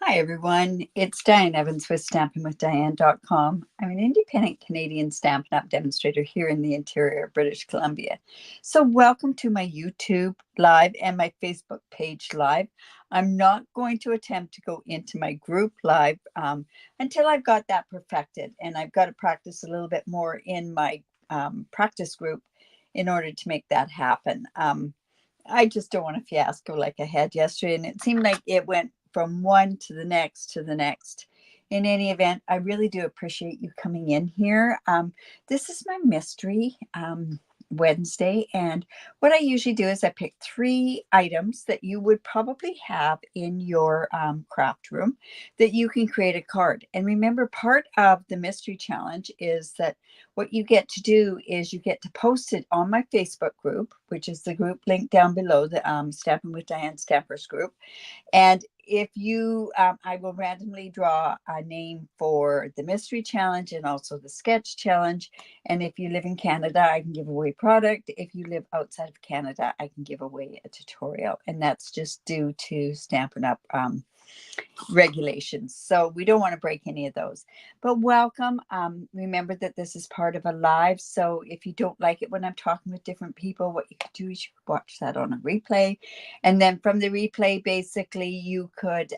Hi, everyone. It's Diane Evans with stampingwithdiane.com. I'm an independent Canadian Stampin' Up demonstrator here in the interior of British Columbia. So welcome to my YouTube live and my Facebook page live. I'm not going to attempt to go into my group live until I've got that perfected. And I've got to practice a little bit more in my practice group in order to make that happen. I just don't want a fiasco like I had yesterday. And it seemed like it went from one to the next to the next. In any event, I really do appreciate you coming in here. This is my mystery Wednesday. And what I usually do is I pick 3 items that you would probably have in your craft room that you can create a card. And remember, part of the mystery challenge is that what you get to do is you get to post it on my Facebook group, which is the group link down below, the Stampin' with Diane Stampers group. And if you, I will randomly draw a name for the mystery challenge and also the sketch challenge. And if you live in Canada, I can give away product. If you live outside of Canada, I can give away a tutorial. And that's just due to Stampin' Up regulations. So we don't want to break any of those. But welcome. Remember that this is part of a live. So if you don't like it when I'm talking with different people, what you could do is you could watch that on a replay. And then from the replay, basically, you could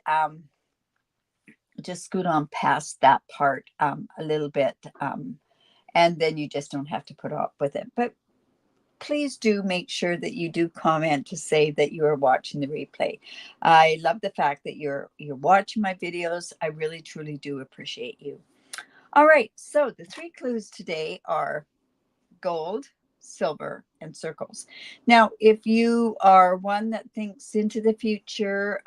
just scoot on past that part a little bit. And then you just don't have to put up with it. But please do make sure that you do comment to say that you are watching the replay. I love the fact that you're watching my videos. I really, truly do appreciate you. All right, so the 3 clues today are gold, silver, and circles. Now, if you are one that thinks into the future,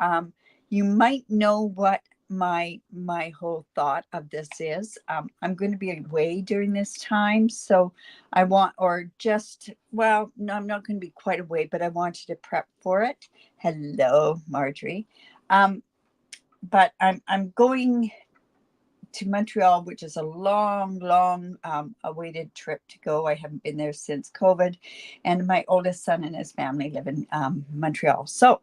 you might know what my whole thought of this is. I'm going to be away during this time, so I want, or just, well, no, I'm not going to be quite away, but I want you to prep for it. Hello, Marjorie. But I'm going to Montreal, which is a long awaited trip to go. I haven't been there since COVID, and my oldest son and his family live in Montreal. So,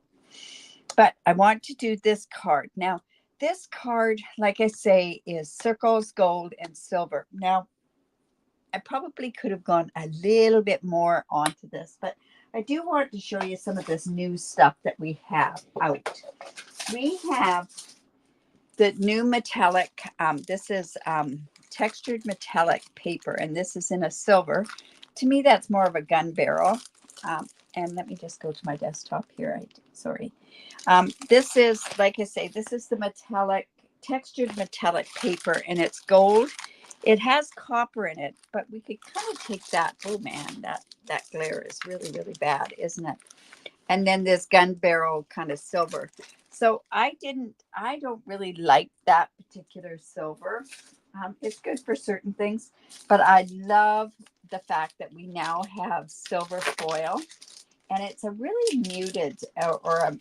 but I want to do this card. Now, this card, like I say, is circles, gold, and silver. Now, I probably could have gone a little bit more onto this, but I do want to show you some of this new stuff that we have out. We have the new metallic, this is textured metallic paper, and this is in a silver. To me, that's more of a gun barrel. And let me just go to my desktop here. Sorry. This is, like I say, this is the metallic, textured metallic paper, and it's gold. It has copper in it, but we could kind of take that. Oh man, that glare is really, really bad, isn't it? And then this gun barrel kind of silver. So I don't really like that particular silver. It's good for certain things, but I love the fact that we now have silver foil, and it's a really muted or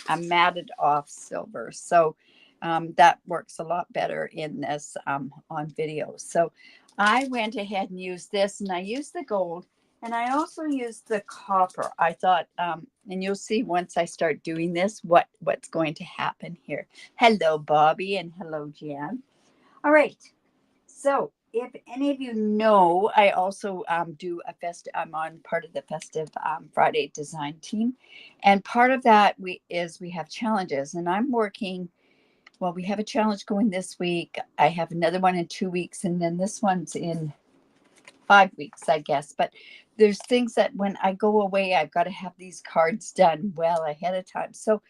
a matted off silver. So that works a lot better in this on video. So I went ahead and used this, and I used the gold, and I also used the copper. I thought, and you'll see once I start doing this, what's going to happen here. Hello, Bobby, and hello, Jan. All right. So if any of you know, I also do I'm on part of the Festive Friday design team. And part of that we have challenges, and I'm working. Well, we have a challenge going this week. I have another one in 2 weeks, and then this one's in 5 weeks, I guess. But there's things that when I go away, I've got to have these cards done well ahead of time. So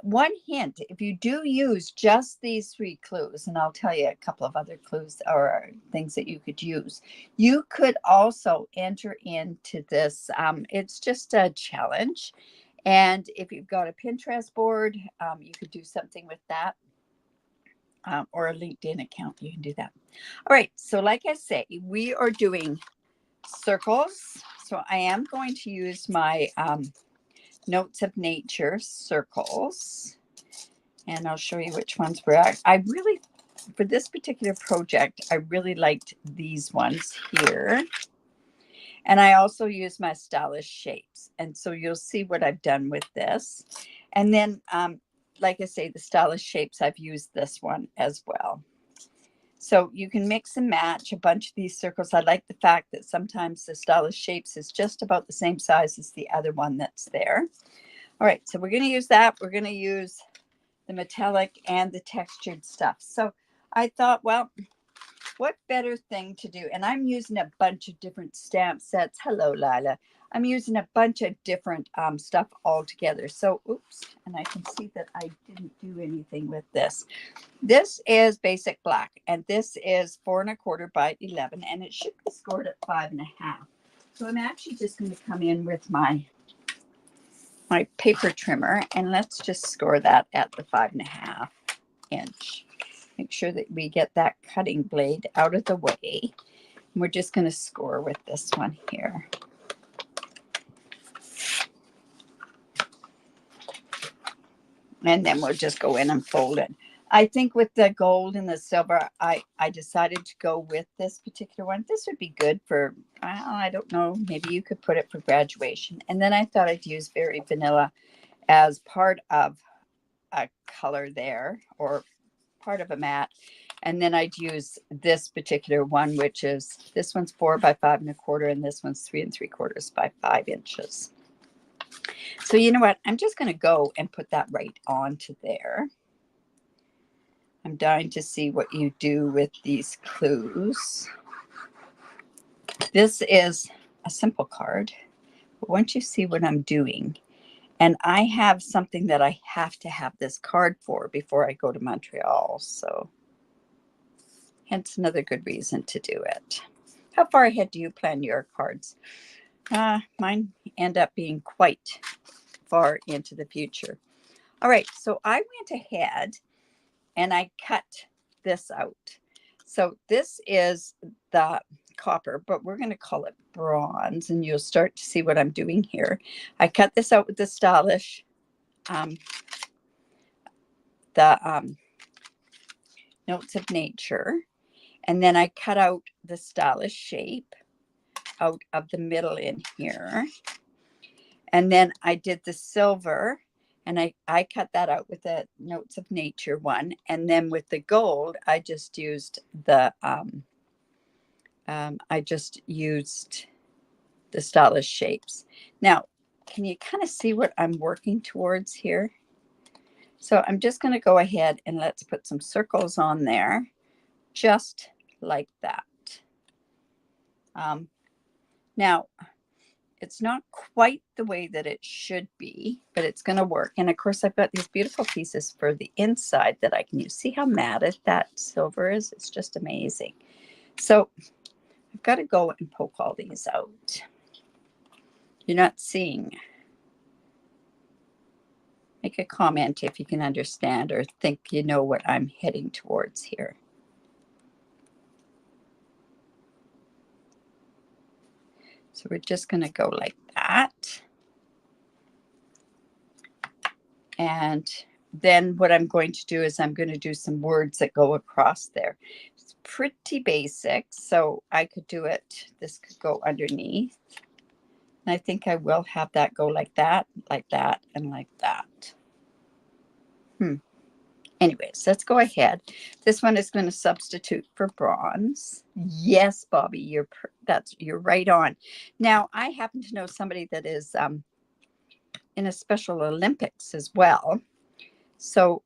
one hint, if you do use just these 3 clues, and I'll tell you a couple of other clues or things that you could use, you could also enter into this. It's just a challenge. And if you've got a Pinterest board, you could do something with that. Or a LinkedIn account, you can do that. All right, so like I say, we are doing circles. So I am going to use my Notes of Nature circles, and I'll show you which ones we're at. I really, for this particular project, I really liked these ones here. And I also use my stylish shapes. And so you'll see what I've done with this. And then like I say, the stylish shapes, I've used this one as well. So you can mix and match a bunch of these circles. I like the fact that sometimes the stylish shapes is just about the same size as the other one that's there. All right, so we're going to use that. We're going to use the metallic and the textured stuff. So I thought, well, what better thing to do? And I'm using a bunch of different stamp sets. Hello, Lila. I'm using a bunch of different stuff all together. So, oops, and I can see that I didn't do anything with this. This is basic black, and this is 4 1/4 by 11, and it should be scored at 5 1/2. So I'm actually just going to come in with my paper trimmer, and let's just score that at the 5 1/2 inch. Make sure that we get that cutting blade out of the way. And we're just going to score with this one here. And then we'll just go in and fold it. I think with the gold and the silver, I decided to go with this particular one. This would be good for, I don't know, maybe you could put it for graduation. And then I thought I'd use Very Vanilla as part of a color there, or part of a mat. And then I'd use this particular one, which is, this one's 4 by 5 1/4, and this one's 3 3/4 by 5 inches. So you know what? I'm just going to go and put that right onto there. I'm dying to see what you do with these clues. This is a simple card, but once you see what I'm doing, and I have something that I have to have this card for before I go to Montreal, so hence another good reason to do it. How far ahead do you plan your cards? Mine end up being quite far into the future. All right, so I went ahead and I cut this out. So this is the copper, but we're going to call it bronze, and you'll start to see what I'm doing here. I cut this out with the stylish, Notes of Nature, and then I cut out the stylish shape out of the middle in here. And then I did the silver, and I cut that out with the Notes of Nature one. And then with the gold, I just used the stylish shapes. Now, can you kind of see what I'm working towards here? So I'm just going to go ahead and let's put some circles on there, just like that. Now, it's not quite the way that it should be, but it's going to work. And of course, I've got these beautiful pieces for the inside that I can use. See how matted that silver is? It's just amazing. So I've got to go and poke all these out. You're not seeing. Make a comment if you can understand or think you know what I'm heading towards here. So we're just going to go like that. And then what I'm going to do is I'm going to do some words that go across there. It's pretty basic, so I could do it. This could go underneath. And I think I will have that go like that, and like that. Anyways, let's go ahead. This one is going to substitute for bronze. Yes, Bobby, you're right on. Now, I happen to know somebody that is in a Special Olympics as well. So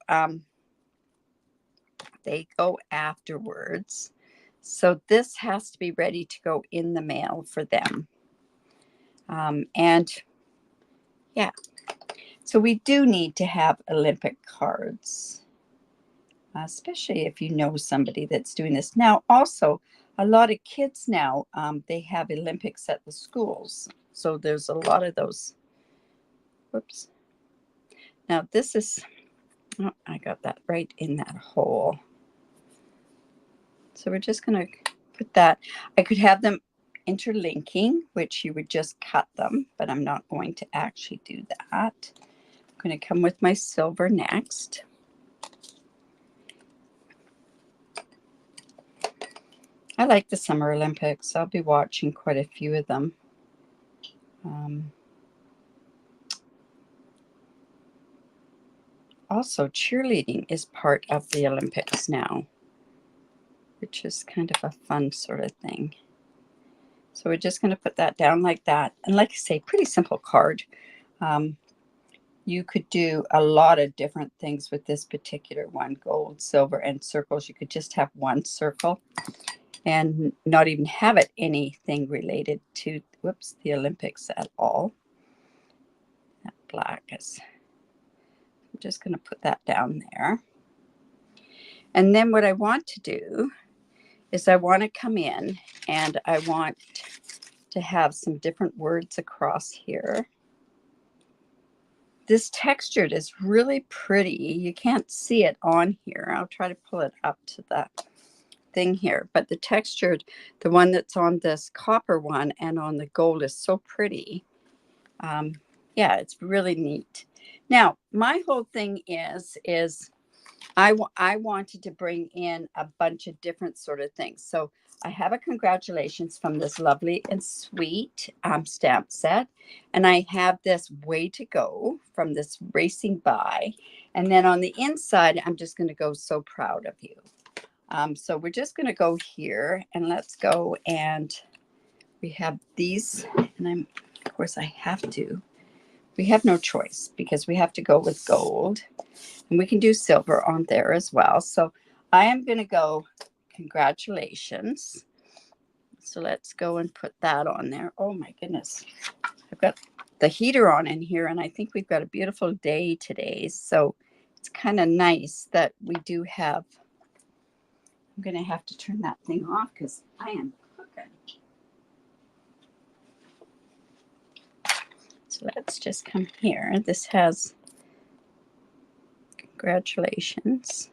they go afterwards. So this has to be ready to go in the mail for them. And yeah, so we do need to have Olympic cards. Especially if you know somebody that's doing this. Now, also, a lot of kids now, they have Olympics at the schools. So there's a lot of those. Whoops. Now, this is, oh, I got that right in that hole. So we're just going to put that. I could have them interlinking, which you would just cut them, but I'm not going to actually do that. I'm going to come with my silver next. I like the Summer Olympics. I'll be watching quite a few of them. Also, cheerleading is part of the Olympics now, which is kind of a fun sort of thing. So we're just going to put that down like that. And like I say, pretty simple card. You could do a lot of different things with this particular one, gold, silver, and circles. You could just have one circle and not even have it anything related to, whoops, the Olympics at all. That black is, I'm just going to put that down there. And then what I want to do is I want to come in and I want to have some different words across here. This textured is really pretty. You can't see it on here. I'll try to pull it up to the thing here. But the textured, the one that's on this copper one and on the gold is so pretty. Yeah, it's really neat. Now, my whole thing is I wanted to bring in a bunch of different sort of things. So I have a congratulations from this lovely and sweet stamp set. And I have this way to go from this racing by. And then on the inside, I'm just going to go so proud of you. So we're just going to go here and let's go. And we have these. And of course, I have to. We have no choice because we have to go with gold. And we can do silver on there as well. So I am going to go congratulations. So let's go and put that on there. Oh my goodness. I've got the heater on in here and I think we've got a beautiful day today. So it's kind of nice that we do have, I'm going to have to turn that thing off because I am cooking. So let's just come here. This has congratulations.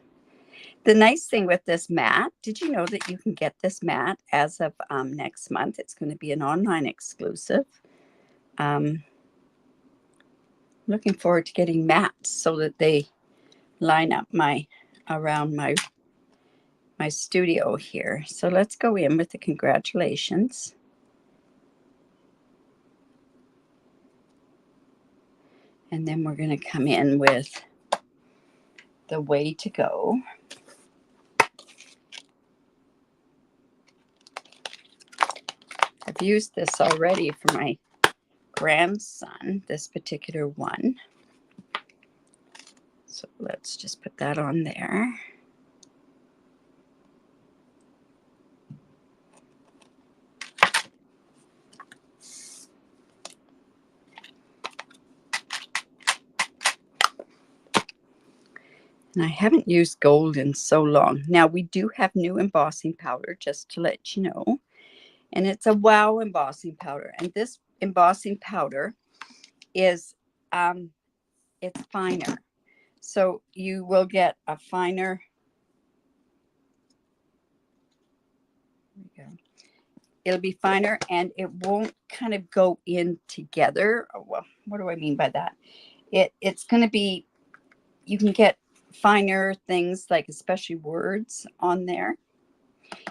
The nice thing with this mat, did you know that you can get this mat as of next month? It's going to be an online exclusive. Looking forward to getting mats so that they line up around my studio here. So let's go in with the congratulations. And then we're going to come in with the way to go. I've used this already for my grandson, this particular one. So let's just put that on there. And I haven't used gold in so long. Now we do have new embossing powder, just to let you know. And it's a Wow embossing powder. And this embossing powder is, it's finer. So you will get a finer, there we go. It'll be finer and it won't kind of go in together. Oh, well, what do I mean by that? It's going to be, you can get finer things like especially words on there.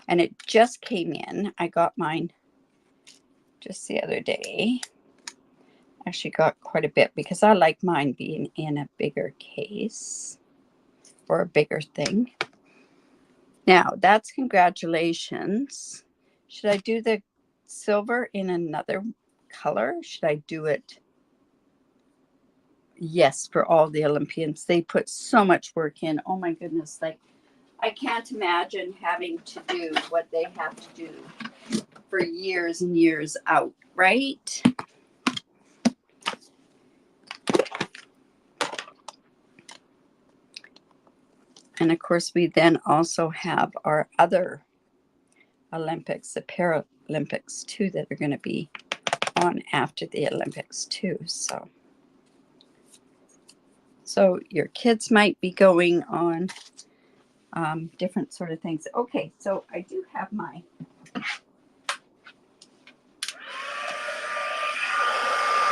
And it just came in. I got mine just the other day. Actually got quite a bit because I like mine being in a bigger case or a bigger thing. Now that's congratulations. Should I do the silver in another color? Should I do it? Yes, for all the Olympians. They put so much work in. Oh my goodness. Like, I can't imagine having to do what they have to do for years and years out, right? And of course, we then also have our other Olympics, the Paralympics too, that are going to be on after the Olympics too. So your kids might be going on different sort of things. Okay, so I do have my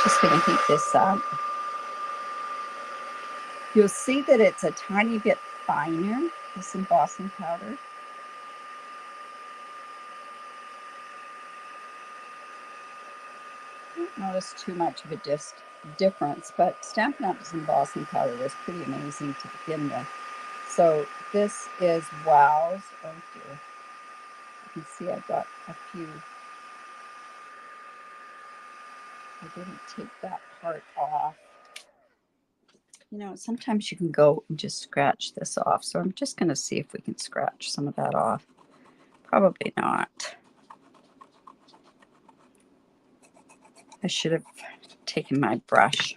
just going to heat this up. You'll see that it's a tiny bit finer, this embossing powder. Don't notice too much of a difference, but Stampin' Up's embossing powder was pretty amazing to begin with. So this is Wow's. Oh dear. You can see I've got a few. I didn't take that part off. You know, sometimes you can go and just scratch this off. So I'm just going to see if we can scratch some of that off. Probably not. I should have taken my brush.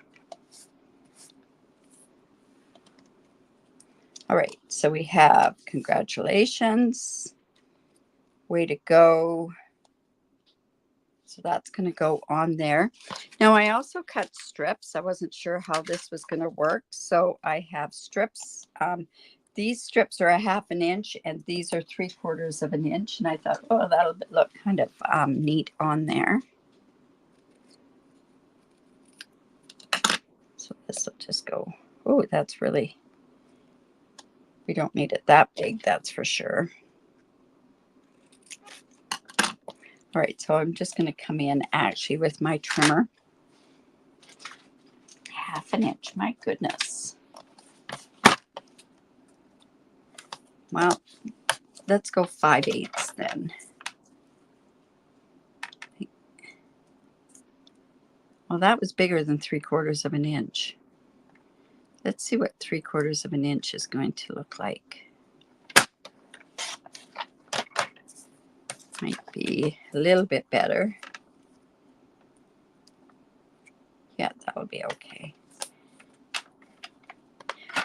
All right, so we have congratulations, way to go. So that's going to go on there. Now I also cut strips. I wasn't sure how this was going to work. So I have strips. These strips are 1/2 inch and these are 3/4 of an inch. And I thought, oh, that'll look kind of neat on there. So this will just go, oh, that's really, we don't need it that big, that's for sure. All right, so I'm just going to come in actually with my trimmer. 1/2 inch, my goodness. Well, let's go 5/8 then. Well, that was bigger than 3/4 of an inch. Let's see what 3/4 of an inch is going to look like. Might be a little bit better. Yeah, that'll be okay.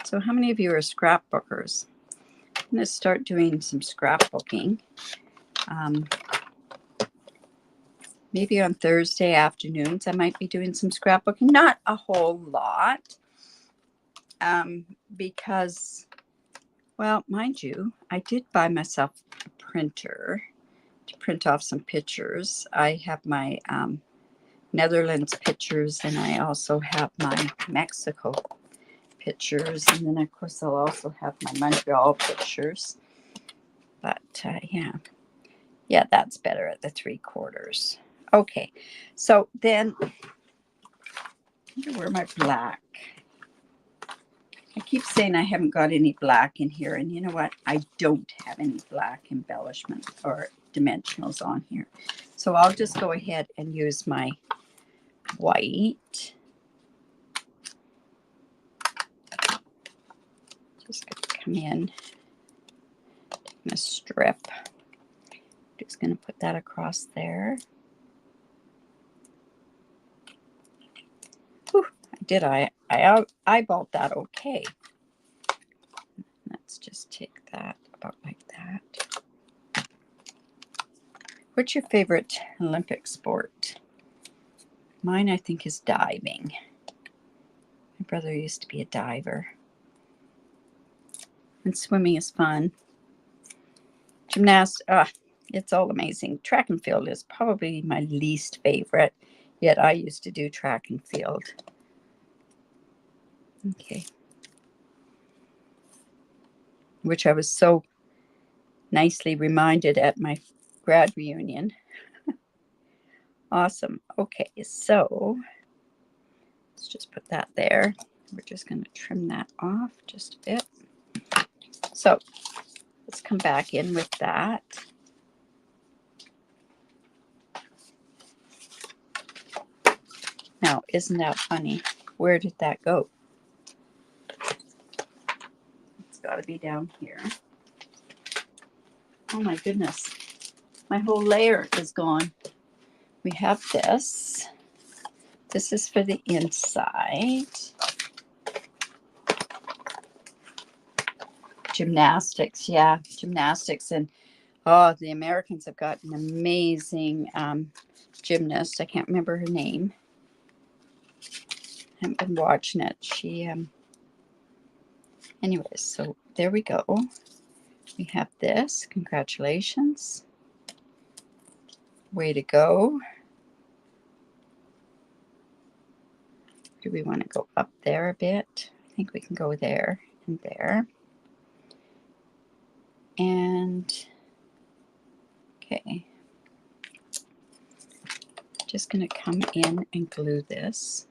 So how many of you are scrapbookers? I'm going to start doing some scrapbooking. Maybe on Thursday afternoons, I might be doing some scrapbooking. Not a whole lot. Because, well, mind you, I did buy myself a printer to print off some pictures. I have my Netherlands pictures, and I also have my Mexico pictures, and then of course I'll also have my Montreal pictures. But yeah, that's better at the 3/4. Okay, so then I'm gonna wear my black. I keep saying I haven't got any black in here, and you know what? I don't have any black embellishment or dimensionals on here. So I'll just go ahead and use my white. Just going to come in, taking a strip. Just going to put that across there. Whew, I eyeballed that okay. Let's just take that about like that. What's your favorite Olympic sport? Mine, I think, is diving. My brother used to be a diver. And swimming is fun. Gymnastics, it's all amazing. Track and field is probably my least favorite, yet I used to do track and field. Okay. Which I was so nicely reminded at my grad reunion. Awesome. Okay, so let's just put that there. We're just going to trim that off just a bit. So let's come back in with that. Now, isn't that funny? Where did that go? It's got to be down here. Oh my goodness. My whole layer is gone. We have this. This is for the inside. Gymnastics, yeah, gymnastics. And oh, the Americans have got an amazing gymnast. I can't remember her name. I haven't been watching it. She, anyways, so there we go. We have this. Congratulations. Way to go. Do we want to go up there a bit? I think we can go there and there. And okay. Just going to come in and glue this.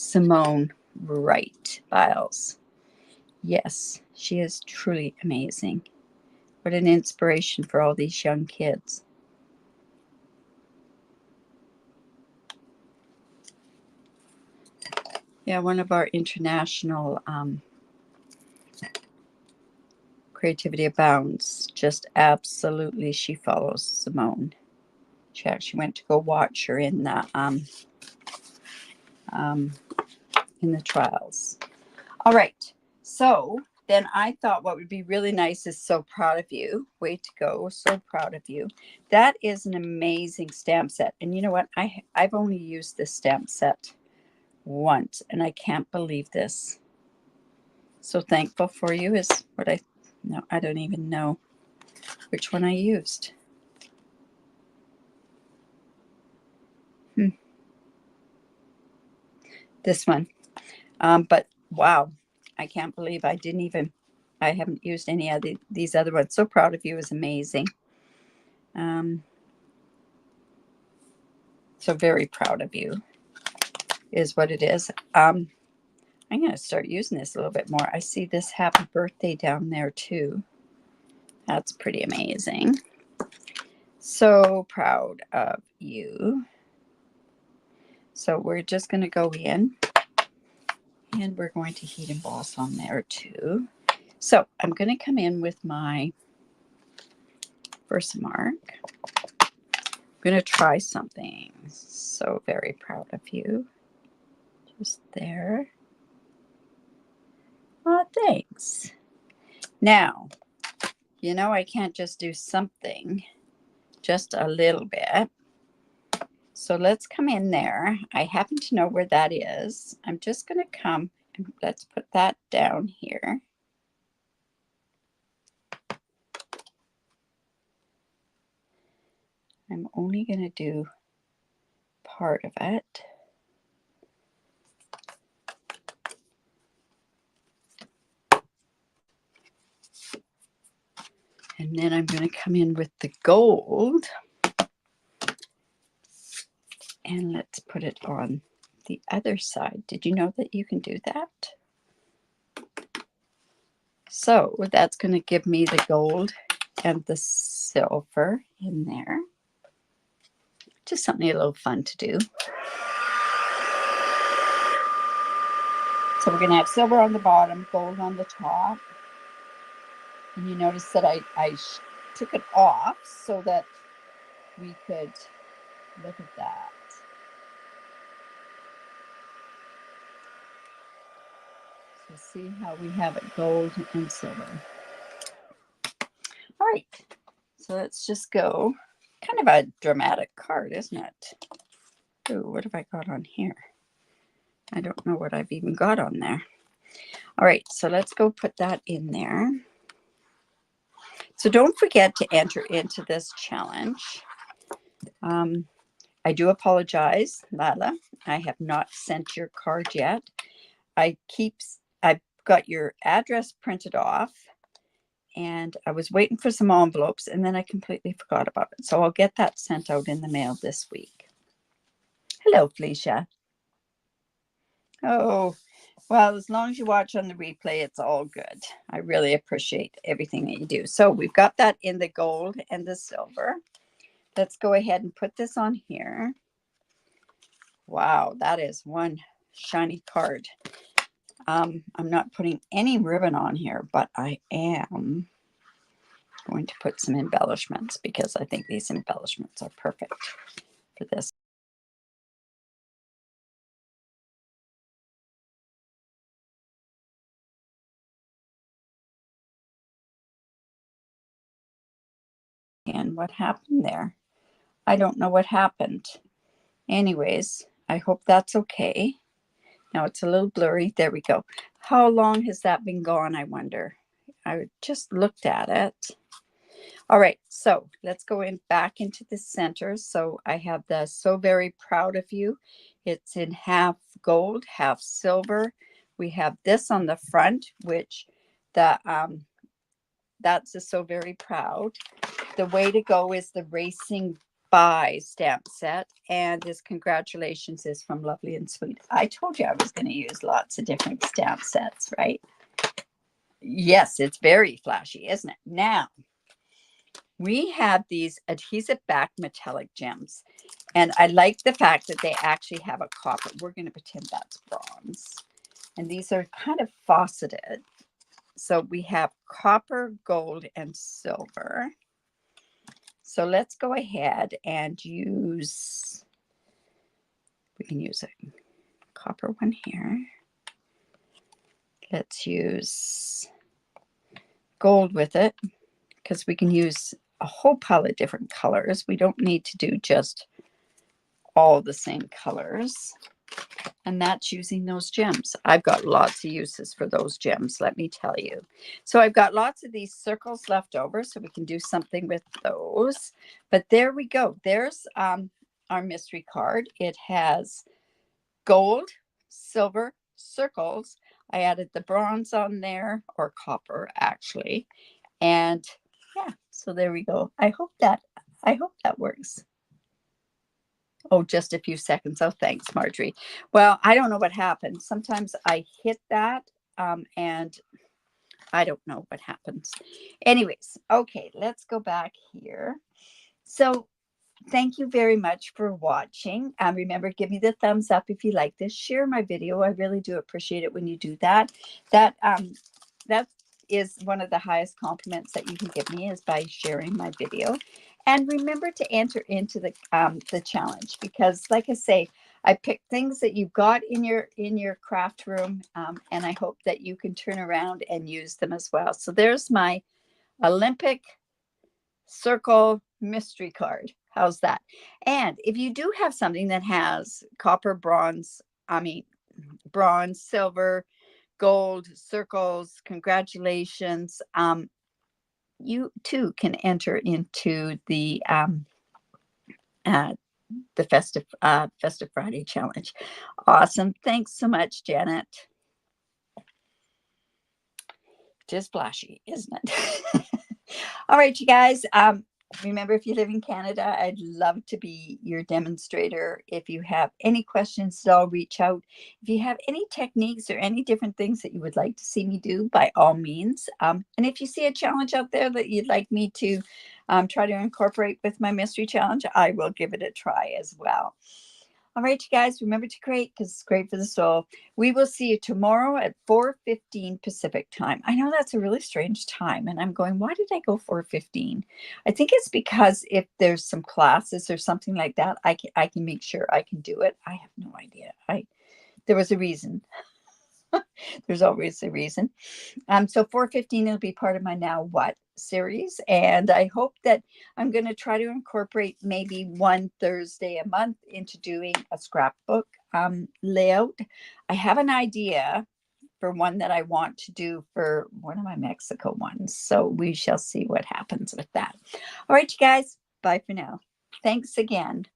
Simone Wright Biles. Yes, she is truly amazing. What an inspiration for all these young kids. Yeah, one of our international Creativity Abounds, just absolutely, she follows Simone. She actually went to go watch her in the trials. All right, so then I thought what would be really nice is So Proud of You. Way to go, So Proud of You. That is an amazing stamp set. And you know what? I've only used this stamp set once, and I can't believe this. So Thankful for You is what no, I don't even know which one I used. This one. But wow, I can't believe I haven't used any of these other ones. So Proud of You is amazing. So Very Proud of You is what it is. I'm going to start using this a little bit more. I see this Happy Birthday down there too. That's pretty amazing. So Proud of You. So we're just going to go in and we're going to heat emboss on there too. So I'm going to come in with my Versamark. I'm going to try something. So Very Proud of You. Just there. Oh, thanks. Now, you know, I can't just do something, just a little bit. So let's come in there. I happen to know where that is. I'm just going to come and let's put that down here. I'm only going to do part of it. And then I'm going to come in with the gold. And let's put it on the other side. Did you know that you can do that? So that's going to give me the gold and the silver in there. Just something a little fun to do. So we're going to have silver on the bottom, gold on the top. And you notice that I took it off so that we could look at that. So see how we have it gold and silver. All right, so let's just go. Kind of a dramatic card, isn't it? Ooh, what have I got on here? I don't know what I've even got on there. All right, so let's go put that in there. So don't forget to enter into this challenge. I do apologize, Lala. I have not sent your card yet. I've got your address printed off, and I was waiting for some envelopes, and then I completely forgot about it. So I'll get that sent out in the mail this week. Hello, Felicia. Oh, well, as long as you watch on the replay, it's all good. I really appreciate everything that you do. So we've got that in the gold and the silver. Let's go ahead and put this on here. Wow, that is one shiny card. I'm not putting any ribbon on here, but I am going to put some embellishments because I think these embellishments are perfect for this. And what happened there? I don't know what happened. Anyways, I hope that's okay. Now it's a little blurry. There we go. How long has that been gone, I wonder? I just looked at it. All right, so let's go in back into the center. So I have the So Very Proud of You. It's in half gold, half silver. We have this on the front, which that's the So Very Proud. The way to go is the Racing buy stamp set, and this congratulations is from Lovely and Sweet. I told you I was going to use lots of different stamp sets, right? Yes, it's very flashy, isn't it? Now, we have these adhesive back metallic gems, and I like the fact that they actually have a copper. We're going to pretend that's bronze. And these are kind of faceted. So we have copper, gold, and silver. So let's go ahead and use, we can use a copper one here. Let's use gold with it, because we can use a whole pile of different colors. We don't need to do just all the same colors. And that's using those gems. I've got lots of uses for those gems, let me tell you. So I've got lots of these circles left over, so we can do something with those. But there we go. There's our mystery card. It has gold, silver, circles. I added the bronze on there, or copper actually. And yeah, so there we go. I hope that works. Oh, just a few seconds. Oh, thanks, Marjorie. Well, I don't know what happened. Sometimes I hit that and I don't know what happens. Anyways, okay, let's go back here. So thank you very much for watching. Remember, give me the thumbs up if you like this. Share my video. I really do appreciate it when you do that. That is one of the highest compliments that you can give me, is by sharing my video. And remember to enter into the challenge, because like I say, I pick things that you've got in your craft room, and I hope that you can turn around and use them as well. So there's my Olympic circle mystery card. How's that? And if you do have something that has copper, bronze, silver, gold, circles, congratulations, you too can enter into the Festive Friday challenge. Awesome. Thanks so much, Janet. Just flashy, isn't it? All right, you guys. Remember, if you live in Canada, I'd love to be your demonstrator. If you have any questions at all, reach out. If you have any techniques or any different things that you would like to see me do, by all means. And if you see a challenge out there that you'd like me to try to incorporate with my mystery challenge, I will give it a try as well. All right, you guys, remember to create, because it's great for the soul. We will see you tomorrow at 4:15 Pacific time. I know that's a really strange time, and I'm going, why did I go 4:15? I think it's because if there's some classes or something like that, I can make sure I can do it. I have no idea. There was a reason. There's always a reason. So 4:15 will be part of my Now What series. And I hope that I'm going to try to incorporate maybe one Thursday a month into doing a scrapbook layout. I have an idea for one that I want to do for one of my Mexico ones. So we shall see what happens with that. All right, you guys. Bye for now. Thanks again.